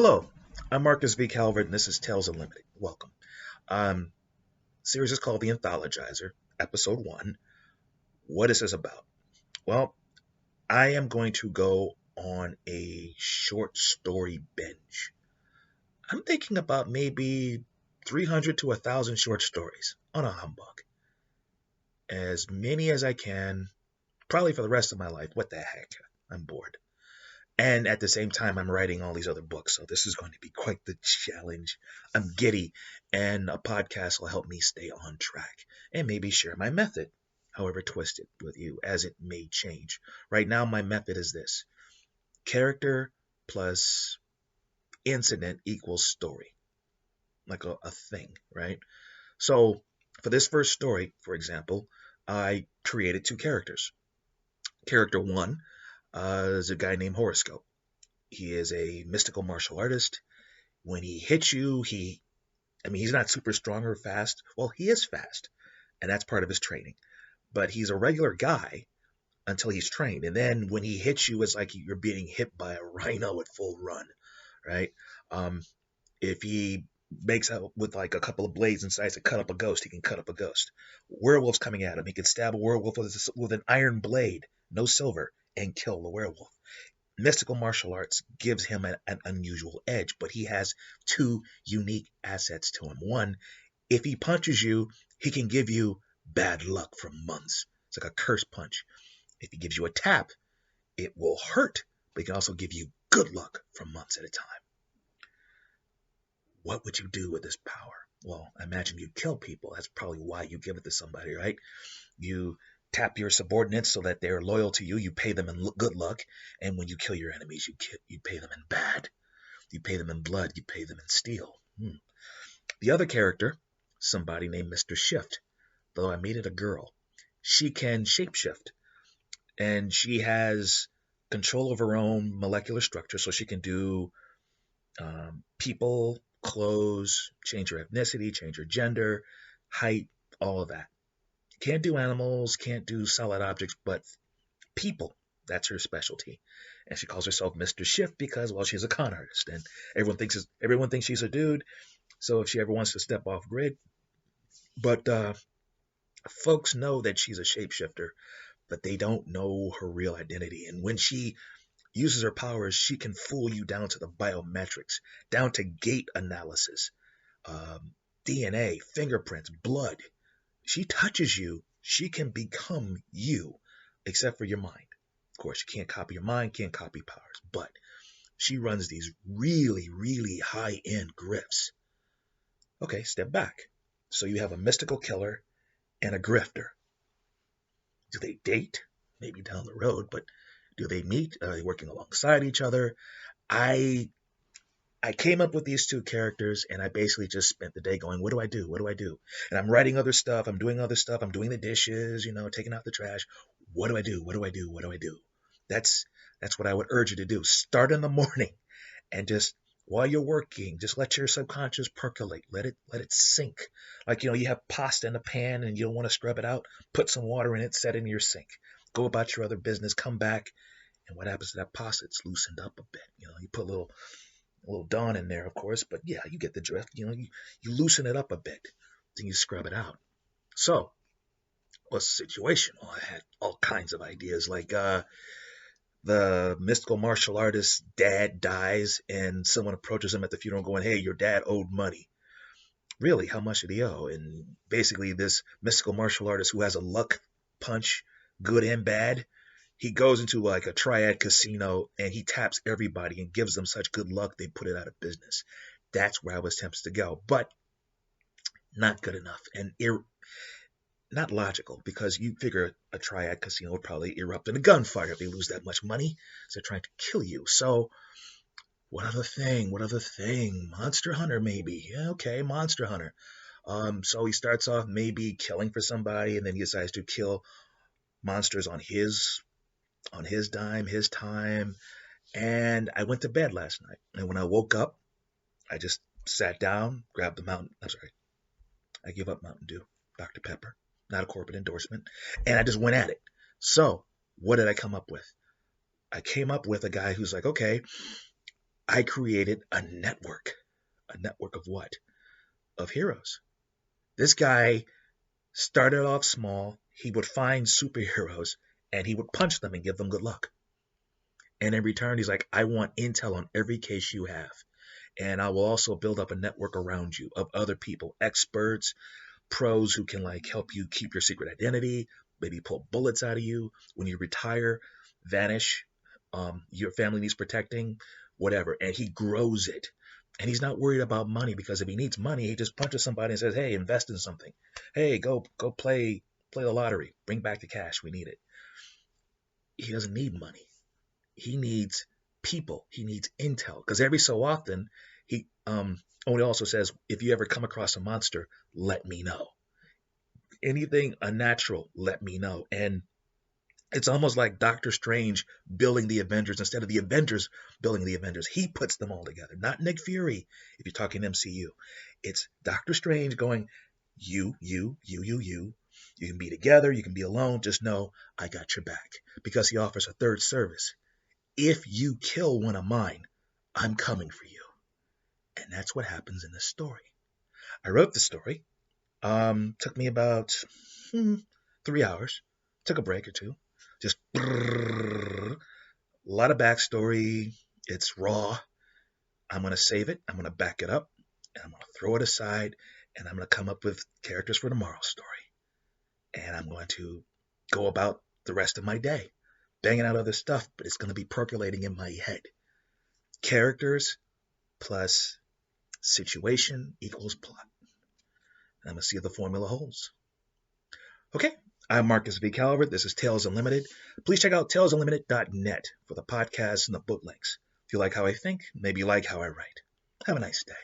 Hello, I'm Marcus V. Calvert, and this is Tales Unlimited. Welcome. Um, Series is called The Anthologizer, Episode 1. What is this about? Well, I am going to go on a short story binge. I'm thinking about maybe 300 to 1,000 short stories on a humbug. As many as I can, probably for the rest of my life. What the heck? I'm bored. And at the same time, I'm writing all these other books, so this is going to be quite the challenge. I'm giddy, and a podcast will help me stay on track and maybe share my method, however twisted, with you as it may change. Right now, my method is this: character plus incident equals story, like a thing, right? So for this first story, for example, I created two characters. Character one is a guy named Horoscope. He is a mystical martial artist. When he hits you, he's not super strong or fast. Well, he is fast, and that's part of his training. But he's a regular guy until he's trained. And then when he hits you, it's like you're being hit by a rhino at full run, right? If he makes out with like a couple of blades and decides to cut up a ghost, he can cut up a ghost. Werewolf's coming at him. He can stab a werewolf with an iron blade, no silver, and kill the werewolf. Mystical martial arts gives him an unusual edge, but he has two unique assets to him. One, if he punches you, he can give you bad luck for months. It's like a curse punch. If he gives you a tap, it will hurt, but he can also give you good luck for months at a time. What would you do with this power? Well, I imagine you'd kill people. That's probably why you give it to somebody, right? You tap your subordinates so that they're loyal to you. You pay them in good luck. And when you kill your enemies, you pay them in bad. You pay them in blood. You pay them in steel. The other character, somebody named Mr. Shift, though I made it a girl. She can shapeshift. And she has control of her own molecular structure, so she can do people, clothes, change her ethnicity, change her gender, height, all of that. Can't do animals, can't do solid objects, but people, that's her specialty. And she calls herself Mr. Shift because, well, she's a con artist, and everyone thinks she's a dude. So if she ever wants to step off grid, but folks know that she's a shapeshifter, but they don't know her real identity. And when she uses her powers, she can fool you down to the biometrics, down to gait analysis, DNA, fingerprints, blood. She touches you, she can become you, except for your mind. Of course, you can't copy your mind, can't copy powers, but she runs these really, really high-end grifts. Okay, step back. So you have a mystical killer and a grifter. Do they date? Maybe down the road, but do they meet? Are they working alongside each other? I came up with these two characters, and I basically just spent the day going, what do I do? What do I do? And I'm writing other stuff. I'm doing other stuff. I'm doing the dishes, taking out the trash. What do I do? What do I do? What do I do? That's what I would urge you to do. Start in the morning, and just while you're working, just let your subconscious percolate. Let it sink. Like, you have pasta in a pan and you don't want to scrub it out. Put some water in it, set it in your sink. Go about your other business, come back, and what happens to that pasta? It's loosened up a bit. You put a little Dawn in there, of course, but yeah, you get the drift. You loosen it up a bit, then you scrub it out. So, what's the situation? Well, I had all kinds of ideas, like the mystical martial artist's dad dies, and someone approaches him at the funeral going, hey, your dad owed money. Really, how much did he owe? And basically, this mystical martial artist who has a luck punch, good and bad, he goes into like a triad casino and he taps everybody and gives them such good luck they put it out of business. That's where I was tempted to go, but not good enough and not logical, because you figure a triad casino would probably erupt in a gunfire if they lose that much money. So they're trying to kill you. So what other thing? Monster Hunter, maybe. Yeah, okay, Monster Hunter. So he starts off maybe killing for somebody, and then he decides to kill monsters on his dime, his time. And I went to bed last night, and when I woke up, I just sat down, grabbed I give up Mountain Dew, Dr. Pepper, not a corporate endorsement, and I just went at it. So what did I come up with? I came up with a guy who's like, okay, I created a network. A network of what? Of heroes. This guy started off small. He would find superheroes and he would punch them and give them good luck. And in return, he's like, I want intel on every case you have. And I will also build up a network around you of other people, experts, pros who can like help you keep your secret identity, maybe pull bullets out of you when you retire, vanish, your family needs protecting, whatever. And he grows it. And he's not worried about money, because if he needs money, he just punches somebody and says, hey, invest in something. Hey, go play the lottery. Bring back the cash. We need it. He doesn't need money. He needs people. He needs intel. Because every so often, he only also says, if you ever come across a monster, let me know. Anything unnatural, let me know. And it's almost like Doctor Strange building the Avengers instead of the Avengers building the Avengers. He puts them all together. Not Nick Fury, if you're talking MCU. It's Doctor Strange going, you. You can be together, you can be alone. Just know I got your back. Because he offers a third service. If you kill one of mine, I'm coming for you. And that's what happens in this story. I wrote the story. Took me about 3 hours. Took a break or two. Just a lot of backstory. It's raw. I'm going to save it. I'm going to back it up. And I'm going to throw it aside. And I'm going to come up with characters for tomorrow's story. And I'm going to go about the rest of my day banging out other stuff, but it's going to be percolating in my head. Characters plus situation equals plot. And I'm going to see if the formula holds. Okay, I'm Marcus V. Calvert. This is Tales Unlimited. Please check out talesunlimited.net for the podcasts and the book links. If you like how I think, maybe you like how I write. Have a nice day.